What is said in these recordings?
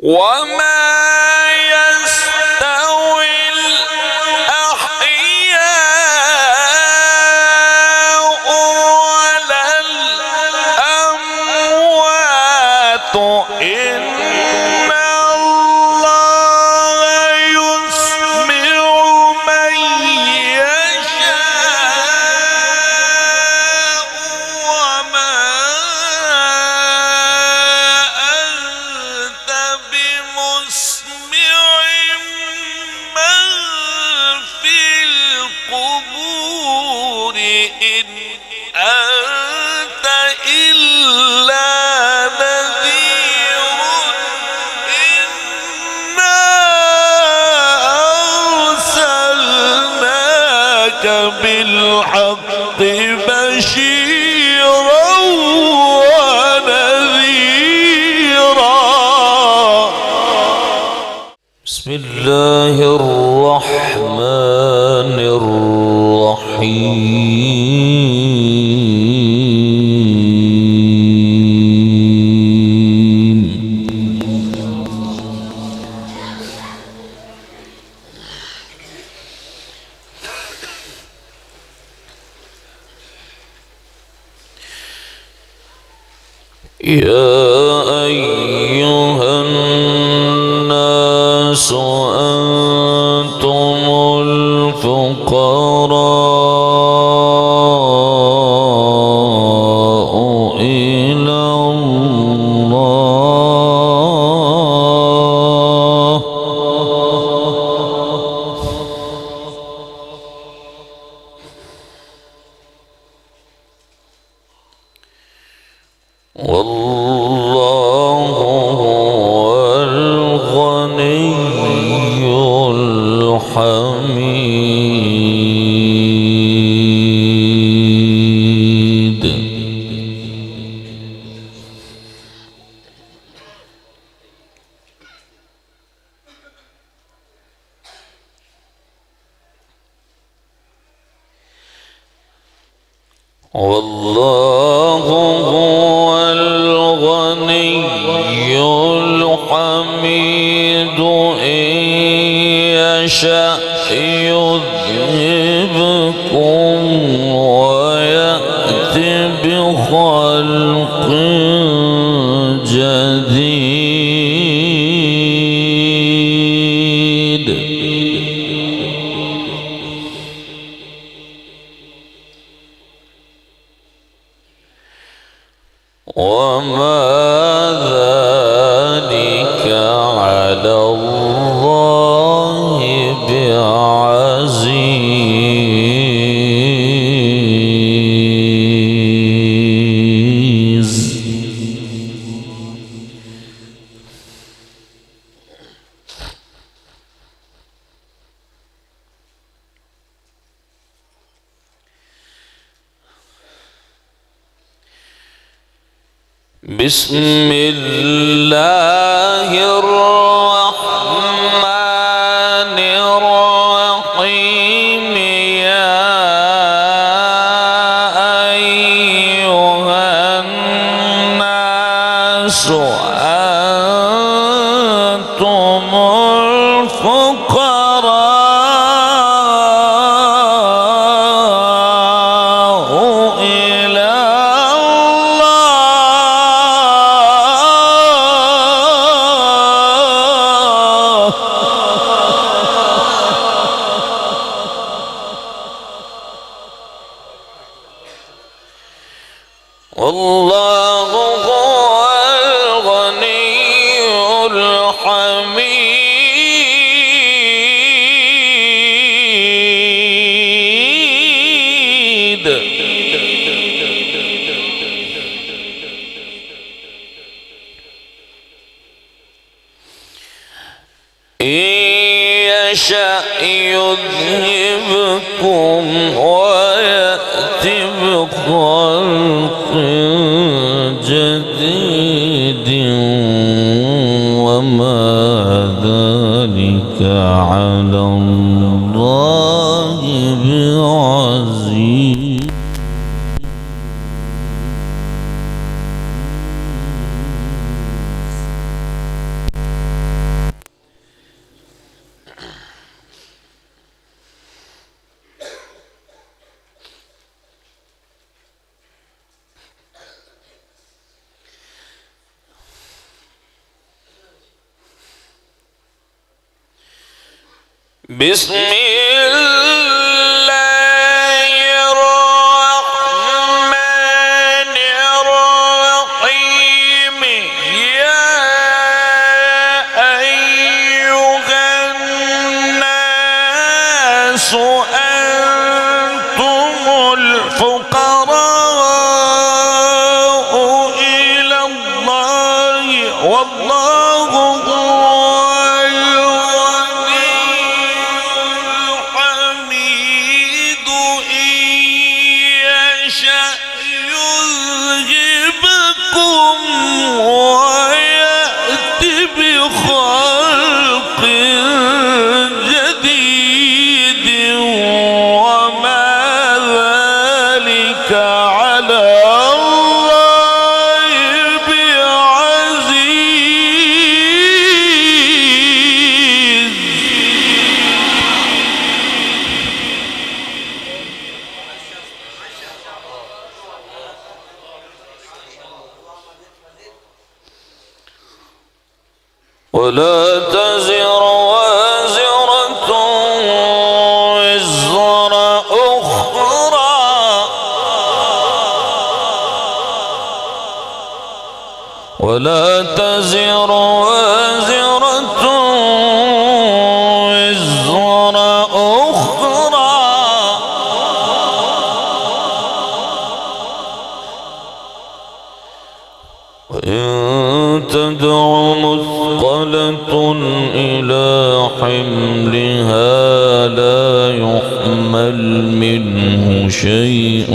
وما يستوي الأحياء ولا الأموات إن الله يسمع من يشاء وما أنت بمسمع من في القبور إن أنت إلا نذير إنا أرسلناك بالحق بشيرا ونذيرا. بسم الله الرحمن الرحيم. يا أيها الناس أنتم الفقراء إلى الله والله هو الغني الحميد. والله هو الغني الحميد إن يشأ يذهبكم ويأتي بخلق جديد. وما ذلك على الله بعزيز. بسم الله الرحمن الرحيم. يا أيها الناس أنتم الفقراء إلى والله هو الغني الحميد. إن يشأ يذهبكم ويأتي بخلق جديد وما ذلك على الله بعزيز. بسم الله الرحمن الرحيم يا أيها الناس أنتم الفقراء إلى الله والله هو الحميد إن يشأ يذهبكم ويأتي بخلق جديد وما ذلك على الله بعزيز. ولا تزر وازرة وزر أخرى ولا تزر وازرة وزر أخرى وإن تدع مثقلة إلى حملها لا يحمل منه شيء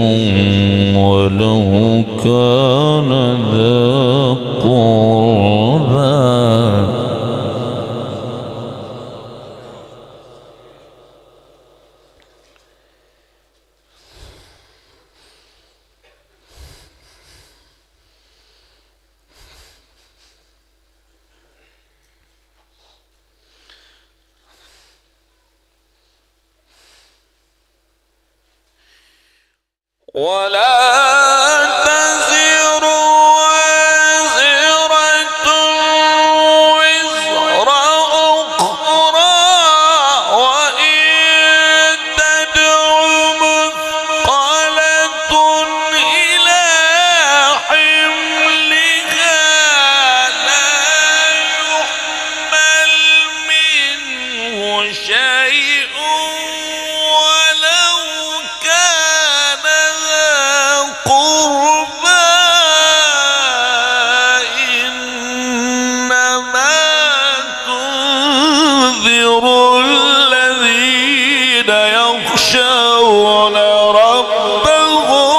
ولو كان ذا قربى ولا تزر وازرة وزر أخرى وإن تدع مثقلة إلى حملها لا يحمل منه شيء ولو كان قربى إنما تنذر الذين يخشون ربهم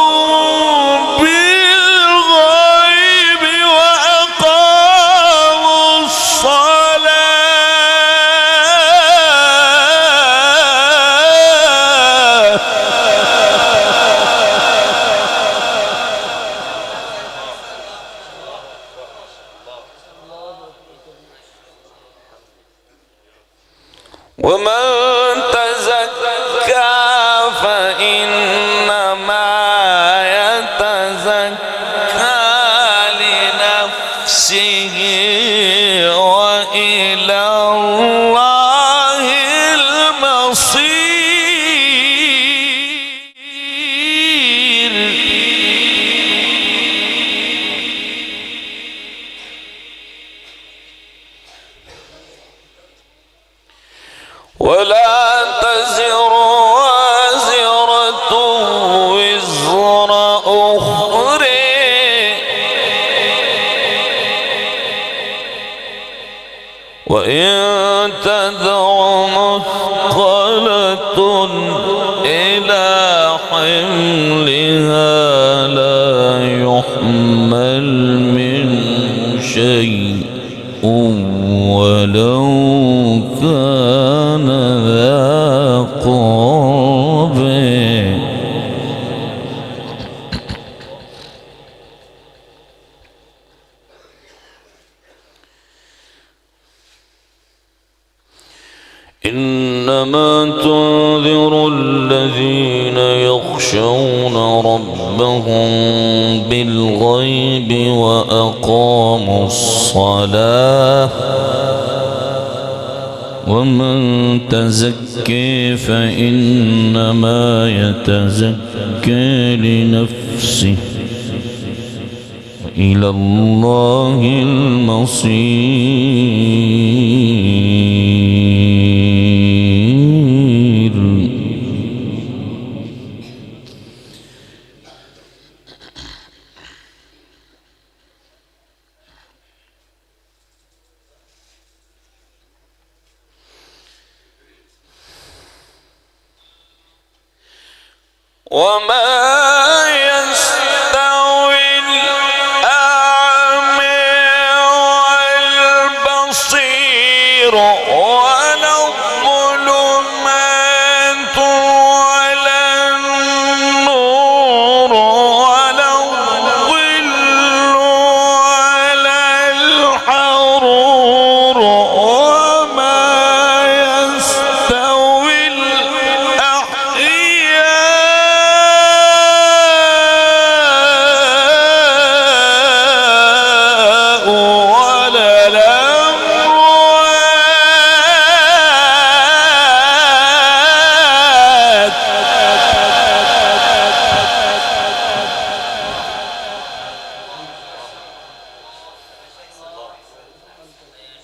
بالغيب وأقاموا الصلاة. ومن تزكى فإنما يتزكى لنفسه وإلى الله المصير. ولا تزر وازرة وزر أخرى وإن تدع مثقلة إلى حملها لا يحمل منه شيء ولو كان ذا قربى إنما تنذر الذين يخشون ربهم بالغيب وأقاموا الصلاة ومن تزكي فإنما يتزكي لنفسه إلى الله المصير. وما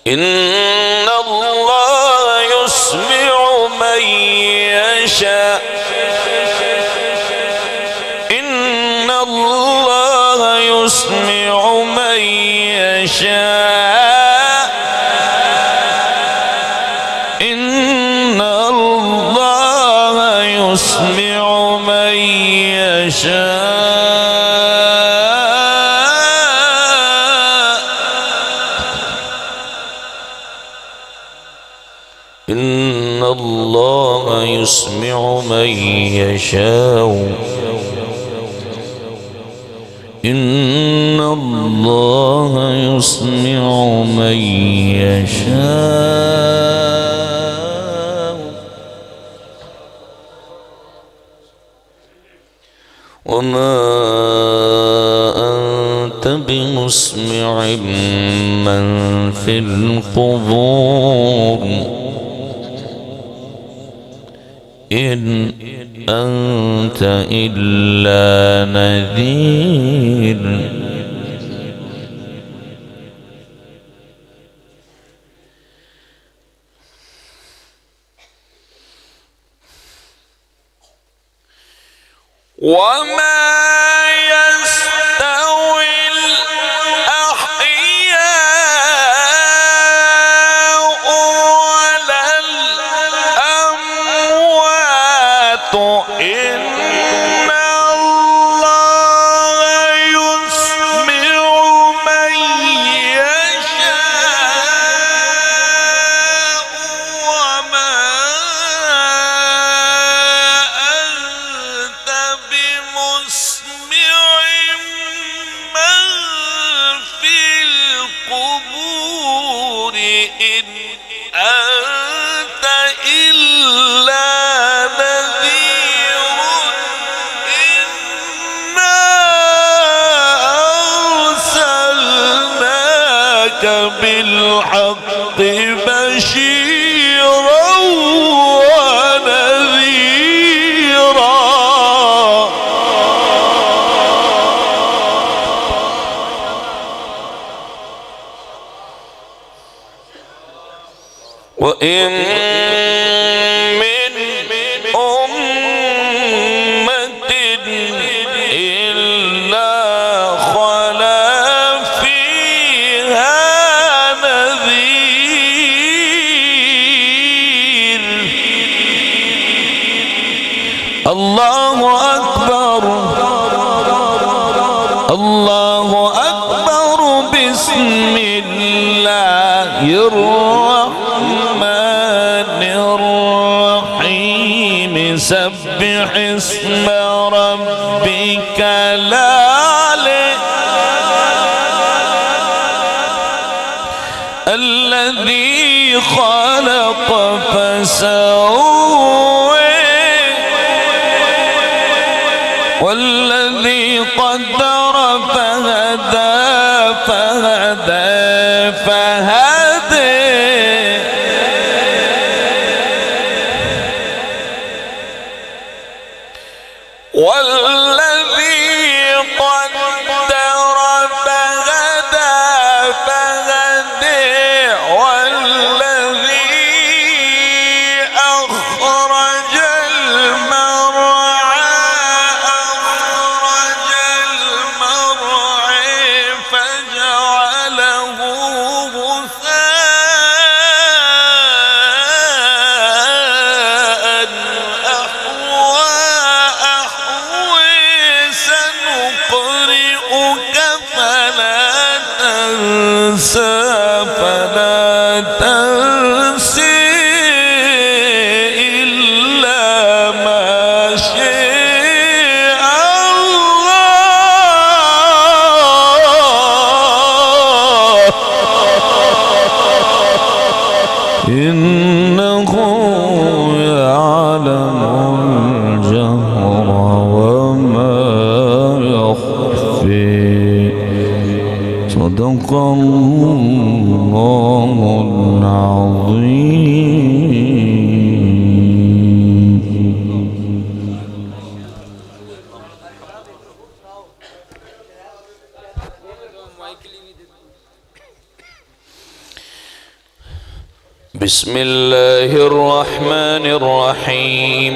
إن الله يسمع من يشاء إن الله يسمع من يشاء إن الله يسمع من يشاء إن الله يسمع من يشاء إن الله يسمع من يشاء وما أنت بمسمع من في القبور إن أنت إلا نذير وما بالحق بشيرا ونذيرا وإن من أمة إلا خلا فيها نذير الله أكبر الله أكبر بسم الله الرحمن الرحيم سبح اسم ربك الأعلى الذي خلق فسوى والذي قدر فهدى إنه يعلم الجهر وما يخفي صدق الله العظيم. بسم الله الرحمن الرحيم.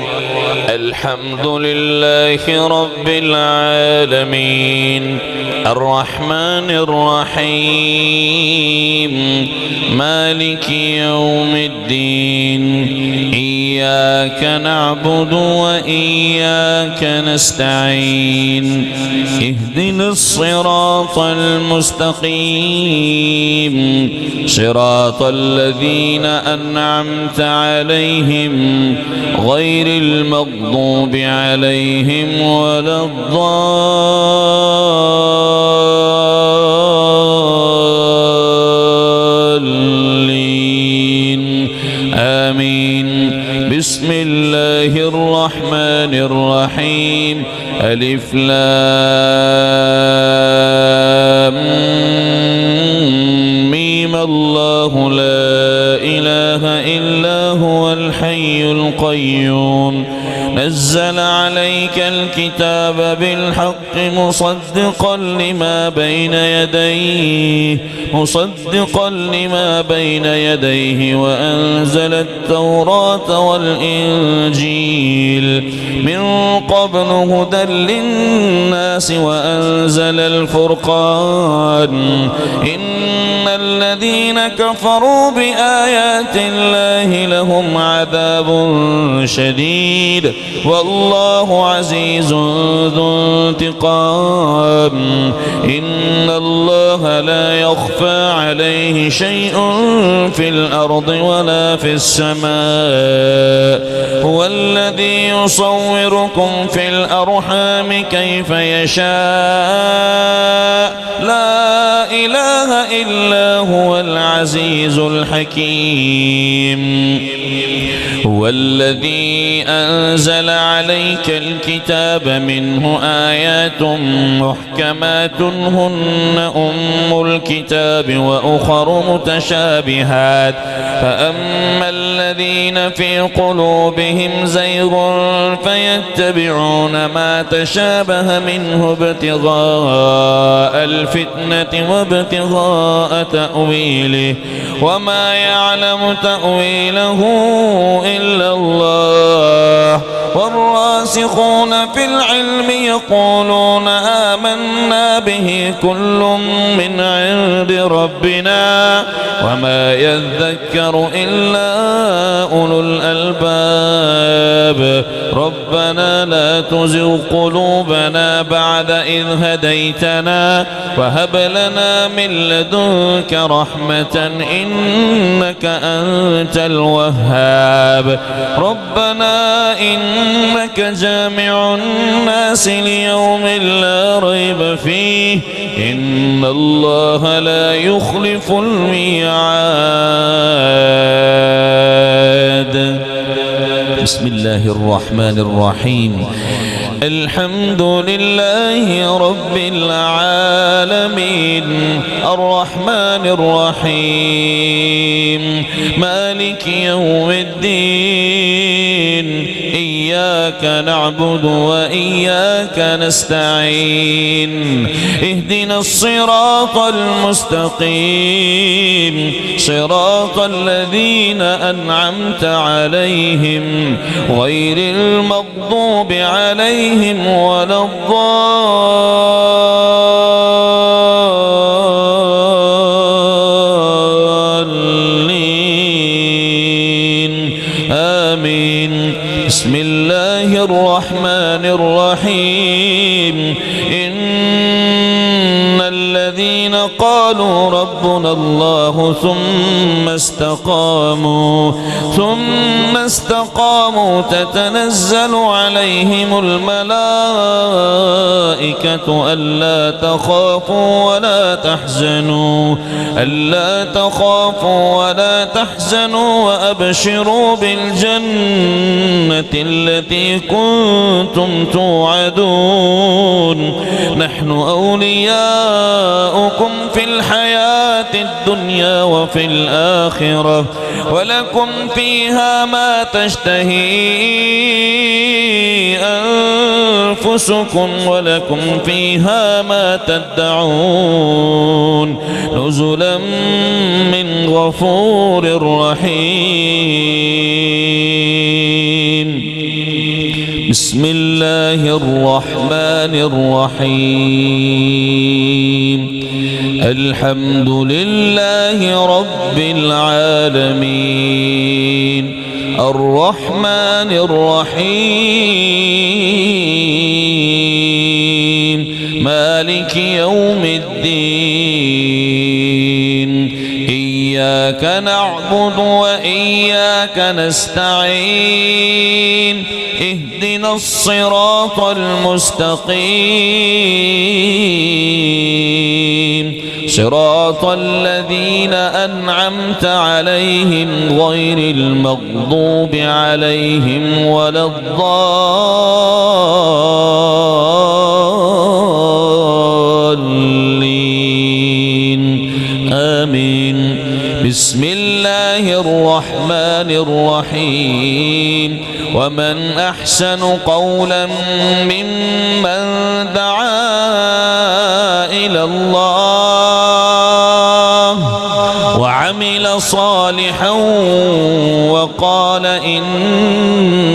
الحمد لله رب العالمين الرحمن الرحيم مالك يوم الدين إياك نعبد وإياك نستعين اهدنا الصراط المستقيم صراط الذين أنعمت عليهم غير المغضوب عليهم ولا الضالين آمين. بسم الله الرحمن الرحيم ألف لام ميم الله لا إله إلا هو الحي القيوم نزل عليك الكتاب بالحق مصدقا لما بين يديه وأنزل التوراة والإنجيل من قبل هدى للناس وأنزل الفرقان إن الذين كفروا بآيات الله لهم عذاب شديد والله عزيز ذو انتقام إن الله لا يخفى عليه شيء في الأرض ولا في السماء هو الذي يصوركم في الأرحام كيف يشاء لا إله إلا هو العزيز الحكيم هو الذي أنزل عليك الكتاب منه آيات محكمات هن أم الكتاب وأخر متشابهات فأما الذين في قلوبهم زيغ فيتبعون ما تشابه منه ابتغاء الفتنة وابتغاء تأويله وما يعلم تأويله إلا الله والراسخون في العلم يقولون آمنا به كل من عند ربنا وما يذكر إلا أولو الألباب ربنا لا تزغ قلوبنا بعد إذ هديتنا وهب لنا من لدنك رحمة إنك أنت الوهاب ربنا إنك جامع الناس ليوم لا ريب فيه إن الله لا يخلف الميعاد. بسم الله الرحمن الرحيم الحمد لله رب العالمين الرحمن الرحيم مالك يوم الدين إياك نعبد وإياك نستعين اهدنا الصراط المستقيم صراط الذين أنعمت عليهم غير المغضوب عليهم ولا الضالين آمين. بسم الله الرحمن الرحيم إن الذين قالوا قالوا ربنا الله ثم استقاموا تتنزل عليهم الملائكة ألا تخافوا ولا تحزنوا وأبشروا بالجنة التي كنتم توعدون نحن أولياؤكم في الحياة الدنيا وفي الآخرة ولكم فيها ما تشتهي أنفسكم ولكم فيها ما تدعون نزلا من غفور رحيم. بسم الله الرحمن الرحيم. الحمد لله رب العالمين الرحمن الرحيم مالك يوم الدين إياك نعبد وإياك نستعين اهدنا الصراط المستقيم صراط الذين أنعمت عليهم غير المغضوب عليهم ولا الضالين آمين. بسم الله الرحمن الرحيم. ومن أحسن قولا ممن دعا إلى الله وعمل صالحا وقال إنني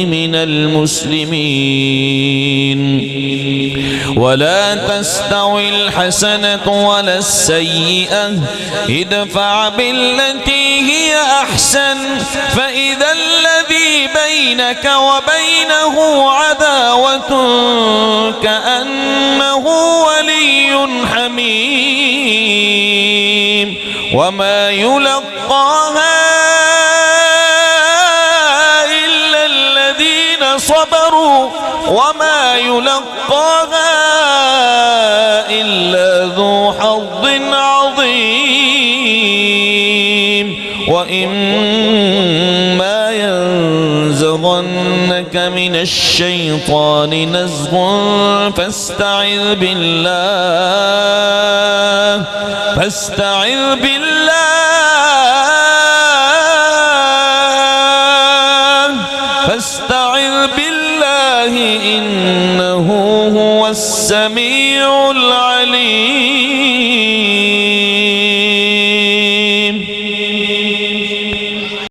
من المسلمين. ولا تستوي الحسنة ولا السيئة ادفع بالتي هي أحسن فإذا الذي بينك وبينه عداوة كأنه ولي حميم وما يلقاها إلا الذين صبروا وما يلقاها إلا ذو حظ عظيم. وإما ينزغنك من الشيطان نزغ فاستعذ بالله إنه هو السميع